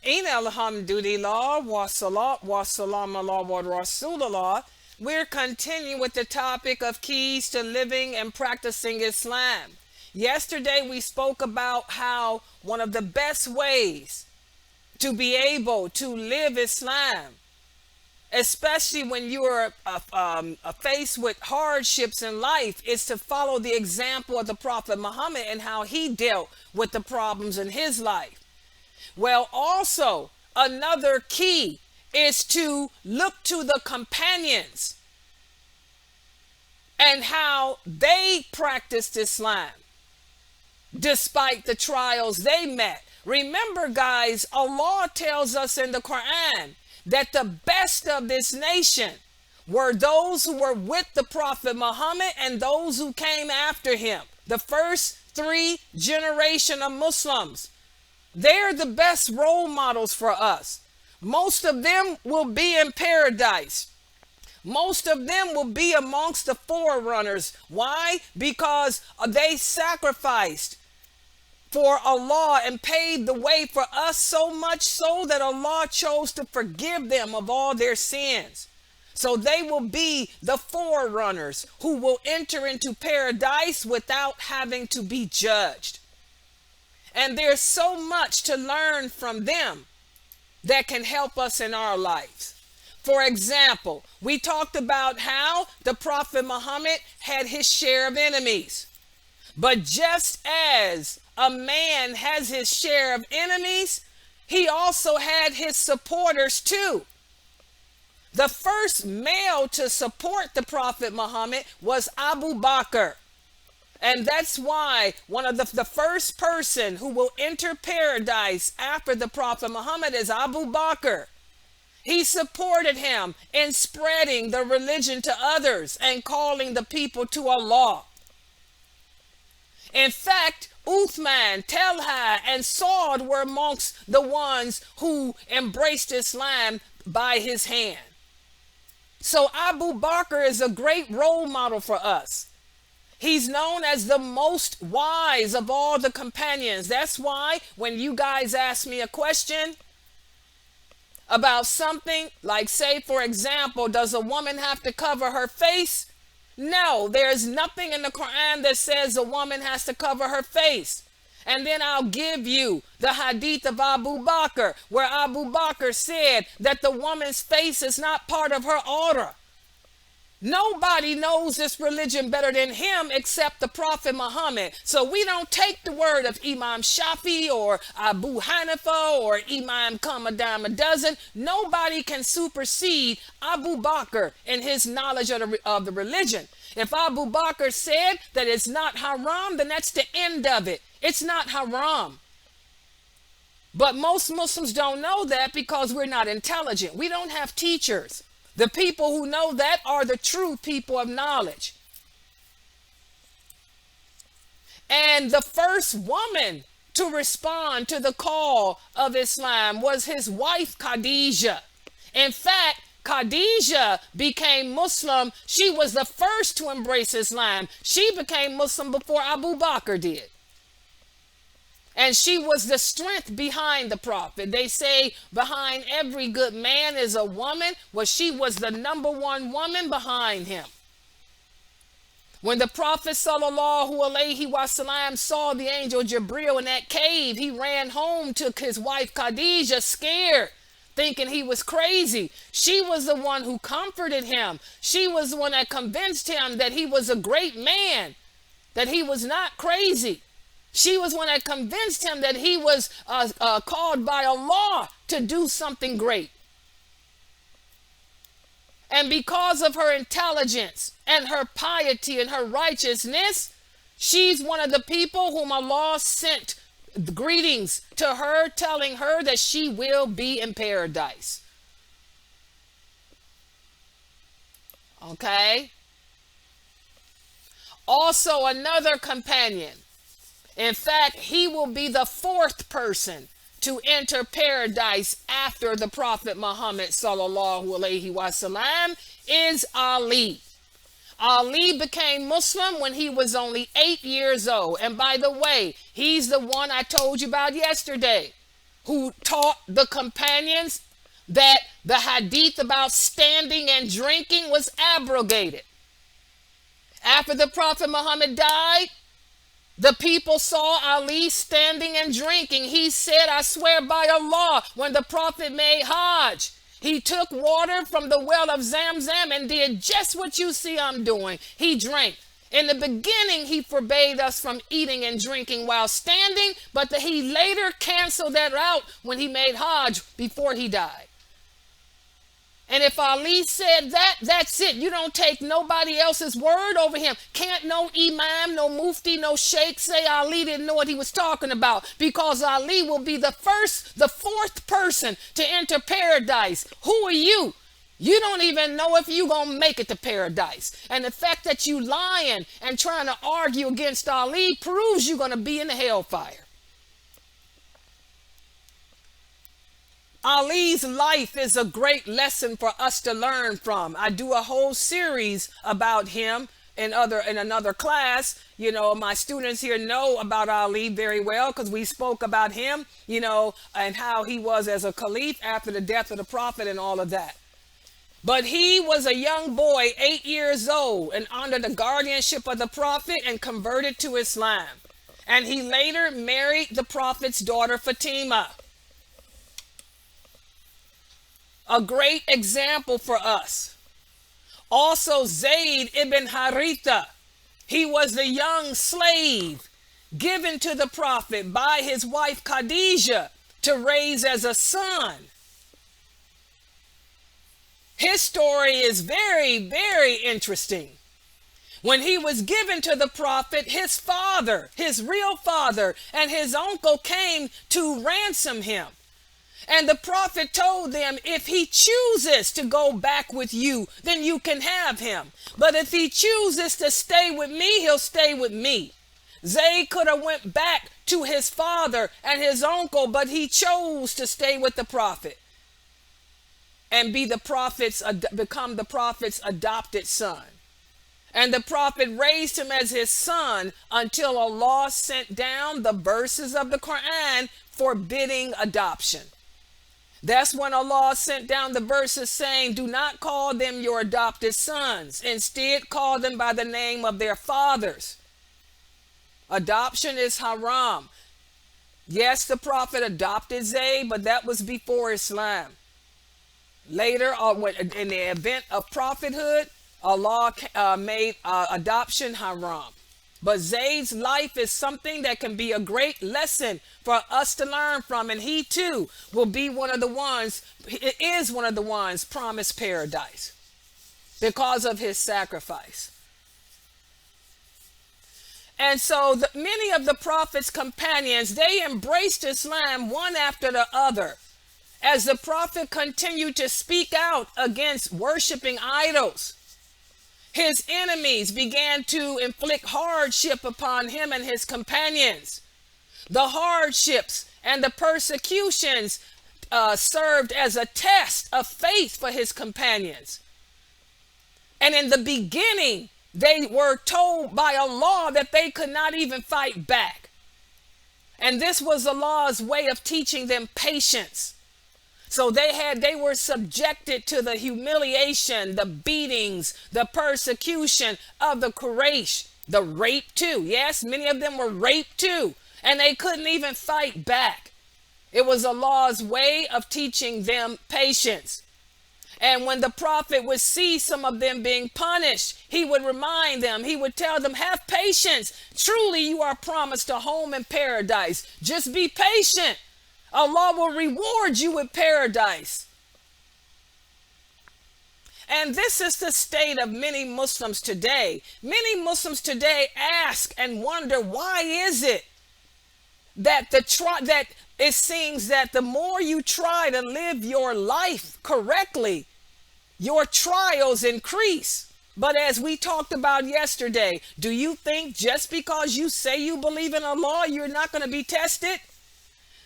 In alhamdulillah wa salat wa salam ala wa rasulullah, we're continuing with the topic of keys to living and practicing Islam. Yesterday we spoke about how one of the best ways to be able to live Islam, especially when you are faced with hardships in life, is to follow the example of the Prophet Muhammad and how he dealt with the problems in his life. Well, also, another key is to look to the companions and how they practiced Islam despite the trials they met. Remember, guys, Allah tells us in the Quran that the best of this nation were those who were with the Prophet Muhammad and those who came after him. The first three generation of Muslims. They're the best role models for us. Most of them will be in paradise. Most of them will be amongst the forerunners. Why? Because they sacrificed for Allah and paved the way for us, so much so that Allah chose to forgive them of all their sins. So they will be the forerunners who will enter into paradise without having to be judged. And there's so much to learn from them that can help us in our lives. For example, we talked about how the Prophet Muhammad had his share of enemies. But just as a man has his share of enemies, he also had his supporters too. The first male to support the Prophet Muhammad was Abu Bakr. And that's why one of the first person who will enter paradise after the Prophet Muhammad is Abu Bakr. He supported him in spreading the religion to others and calling the people to Allah. In fact, Uthman, Talha, and Saud were amongst the ones who embraced Islam by his hand. So Abu Bakr is a great role model for us. He's known as the most wise of all the companions. That's why when you guys ask me a question about something, like say, for example, does a woman have to cover her face? No, there's nothing in the Quran that says a woman has to cover her face. And then I'll give you the hadith of Abu Bakr, where Abu Bakr said that the woman's face is not part of her aura. Nobody knows this religion better than him except the Prophet Muhammad. So we don't take the word of Imam Shafi or Abu Hanifa or Imam come a dime a dozen. Nobody can supersede Abu Bakr in his knowledge of the religion. If Abu Bakr said that it's not haram, then that's the end of it. It's not haram. But most Muslims don't know that because we're not intelligent. We don't have teachers. The people who know that are the true people of knowledge. And the first woman to respond to the call of Islam was his wife, Khadijah. In fact, Khadijah became Muslim. She was the first to embrace Islam. She became Muslim before Abu Bakr did. And she was the strength behind the Prophet. They say behind every good man is a woman. Well, she was the number one woman behind him. When the Prophet ﷺ saw the angel Jibril in that cave, he ran home, took his wife Khadijah, scared, thinking he was crazy. She was the one who comforted him. She was the one that convinced him that he was a great man, that he was not crazy. She was one that convinced him that he was called by Allah to do something great. And because of her intelligence and her piety and her righteousness, she's one of the people whom Allah sent greetings to her, telling her that she will be in paradise. Okay? Also, another companion. In fact, he will be the fourth person to enter paradise after the Prophet Muhammad sallallahu alaihi wasallam is Ali. Ali became Muslim when he was only 8 years old. And by the way, he's the one I told you about yesterday, who taught the companions that the hadith about standing and drinking was abrogated. After the Prophet Muhammad died, the people saw Ali standing and drinking. He said, I swear by Allah, when the Prophet made Hajj, he took water from the well of Zamzam and did just what you see I'm doing. He drank. In the beginning, he forbade us from eating and drinking while standing, but he later canceled that out when he made Hajj before he died. And if Ali said that, that's it. You don't take nobody else's word over him. Can't no imam, no mufti, no sheikh say Ali didn't know what he was talking about, because Ali will be the fourth person to enter paradise. Who are you? You don't even know if you're going to make it to paradise. And the fact that you lying and trying to argue against Ali proves you're going to be in the hellfire. Ali's life is a great lesson for us to learn from. I do a whole series about him in another class. You know, my students here know about Ali very well because we spoke about him, you know, and how he was as a caliph after the death of the Prophet and all of that. But he was a young boy, 8 years old, and under the guardianship of the Prophet, and converted to Islam. And he later married the Prophet's daughter, Fatima. A great example for us. Also, Zayd Ibn Harita. He was the young slave given to the Prophet by his wife Khadijah to raise as a son. His story is very, very interesting. When he was given to the Prophet, his father, his real father, and his uncle came to ransom him. And the Prophet told them, if he chooses to go back with you, then you can have him. But if he chooses to stay with me, he'll stay with me. Zayd could have went back to his father and his uncle, but he chose to stay with the Prophet and become the Prophet's adopted son. And the Prophet raised him as his son until Allah sent down the verses of the Quran forbidding adoption. That's when Allah sent down the verses saying, do not call them your adopted sons. Instead, call them by the name of their fathers. Adoption is haram. Yes, the Prophet adopted Zayd, but that was before Islam. Later, in the event of prophethood, Allah made adoption haram. But Zayd's life is something that can be a great lesson for us to learn from. And he too will be one of the ones promised paradise because of his sacrifice. And so many of the Prophet's companions, they embraced Islam one after the other. As the Prophet continued to speak out against worshiping idols, his enemies began to inflict hardship upon him and his companions. The hardships and the persecutions served as a test of faith for his companions. And in the beginning, they were told by Allah that they could not even fight back. And this was Allah's way of teaching them patience. So they were subjected to the humiliation, the beatings, the persecution of the Quraysh, the rape too. Yes, many of them were raped too, and they couldn't even fight back. It was Allah's way of teaching them patience. And when the Prophet would see some of them being punished, he would remind them, he would tell them, have patience. Truly you are promised a home in paradise. Just be patient. Allah will reward you with paradise. And this is the state of many Muslims today. Many Muslims today ask and wonder, why is it that it seems that the more you try to live your life correctly, your trials increase? But as we talked about yesterday, do you think just because you say you believe in Allah, you're not going to be tested?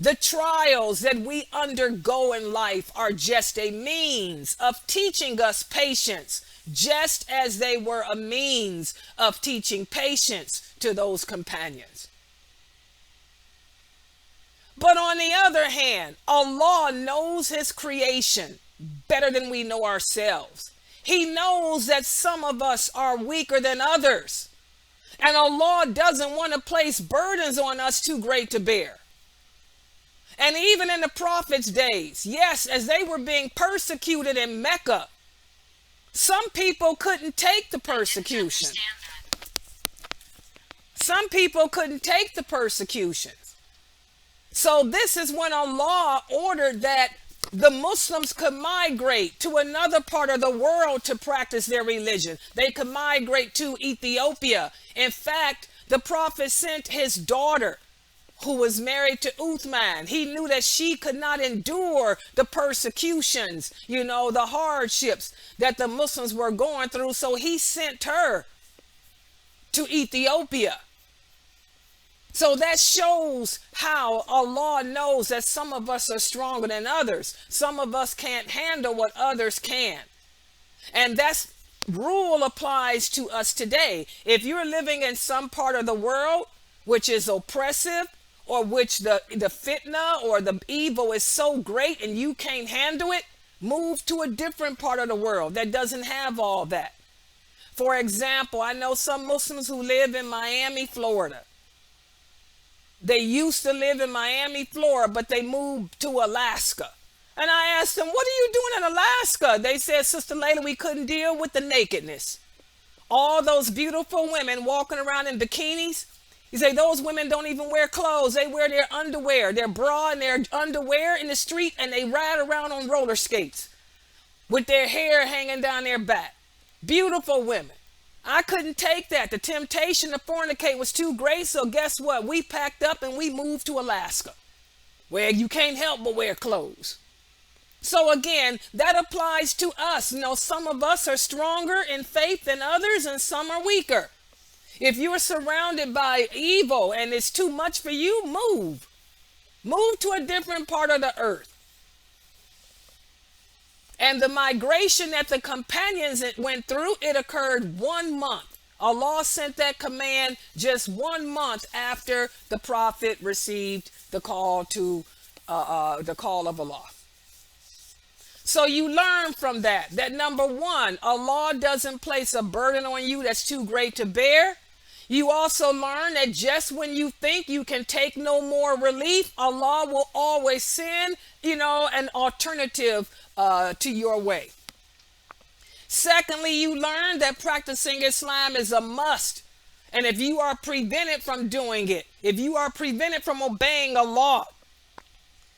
The trials that we undergo in life are just a means of teaching us patience, just as they were a means of teaching patience to those companions. But on the other hand, Allah knows his creation better than we know ourselves. He knows that some of us are weaker than others. And Allah doesn't want to place burdens on us too great to bear. And even in the Prophet's days, yes, as they were being persecuted in Mecca, some people couldn't take the persecution. Some people couldn't take the persecution. So this is when Allah ordered that the Muslims could migrate to another part of the world to practice their religion. They could migrate to Ethiopia. In fact, the Prophet sent his daughter, who was married to Uthman. He knew that she could not endure the persecutions, the hardships that the Muslims were going through. So he sent her to Ethiopia. So that shows how Allah knows that some of us are stronger than others. Some of us can't handle what others can. And that rule applies to us today. If you're living in some part of the world which is oppressive, or which the fitna or the evil is so great and you can't handle it, move to a different part of the world that doesn't have all that. For example, I know some Muslims who live in Miami, Florida. They used to live in Miami, Florida, but they moved to Alaska. And I asked them, what are you doing in Alaska? They said, Sister Layla, we couldn't deal with the nakedness. All those beautiful women walking around in bikinis. You say those women don't even wear clothes. They wear their underwear, their bra and their underwear in the street, and they ride around on roller skates with their hair hanging down their back. Beautiful women. I couldn't take that. The temptation to fornicate was too great. So guess what? We packed up and we moved to Alaska, where you can't help but wear clothes. So again, that applies to us. Some of us are stronger in faith than others, and some are weaker. If you are surrounded by evil and it's too much for you, move. Move to a different part of the earth. And the migration that the companions went through, it occurred 1 month. Allah sent that command just 1 month after the Prophet received the call of Allah. So you learn from that number one, Allah doesn't place a burden on you that's too great to bear. You also learn that just when you think you can take no more relief, Allah will always send, an alternative to your way. Secondly, you learn that practicing Islam is a must. And if you are prevented from doing it, if you are prevented from obeying Allah,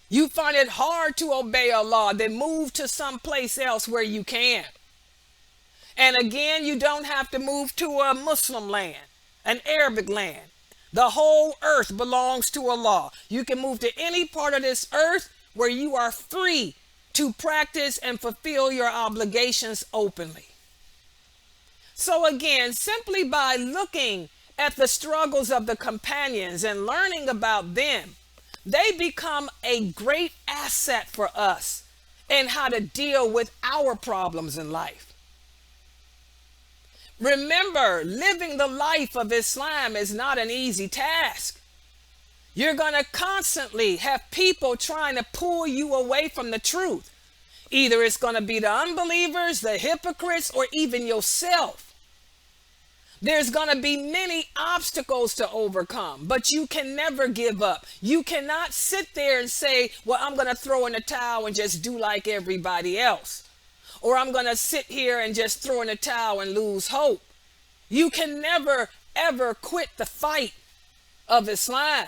you find it hard to obey Allah, then move to some place else where you can. And again, you don't have to move to a Muslim land, an Arabic land. The whole earth belongs to Allah. You can move to any part of this earth where you are free to practice and fulfill your obligations openly. So again, simply by looking at the struggles of the companions and learning about them, they become a great asset for us in how to deal with our problems in life. Remember, living the life of Islam is not an easy task. You're going to constantly have people trying to pull you away from the truth. Either it's going to be the unbelievers, the hypocrites, or even yourself. There's going to be many obstacles to overcome, but you can never give up. You cannot sit there and say, well, I'm going to throw in the towel and just do like everybody else. Or I'm going to sit here and just throw in the towel and lose hope. You can never, ever quit the fight of Islam.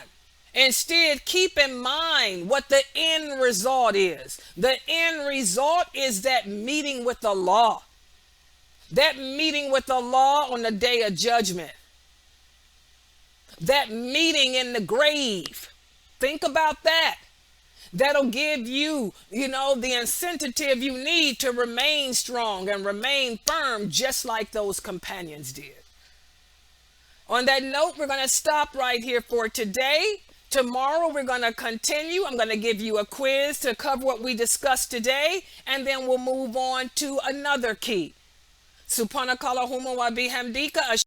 Instead, keep in mind what the end result is. The end result is that meeting with Allah. That meeting with Allah on the day of judgment. That meeting in the grave. Think about that. That'll give you, the incentive you need to remain strong and remain firm, just like those companions did. On that note, we're going to stop right here for today. Tomorrow, we're going to continue. I'm going to give you a quiz to cover what we discussed today, and then we'll move on to another key. Subhanakallahumma wa bihamdika.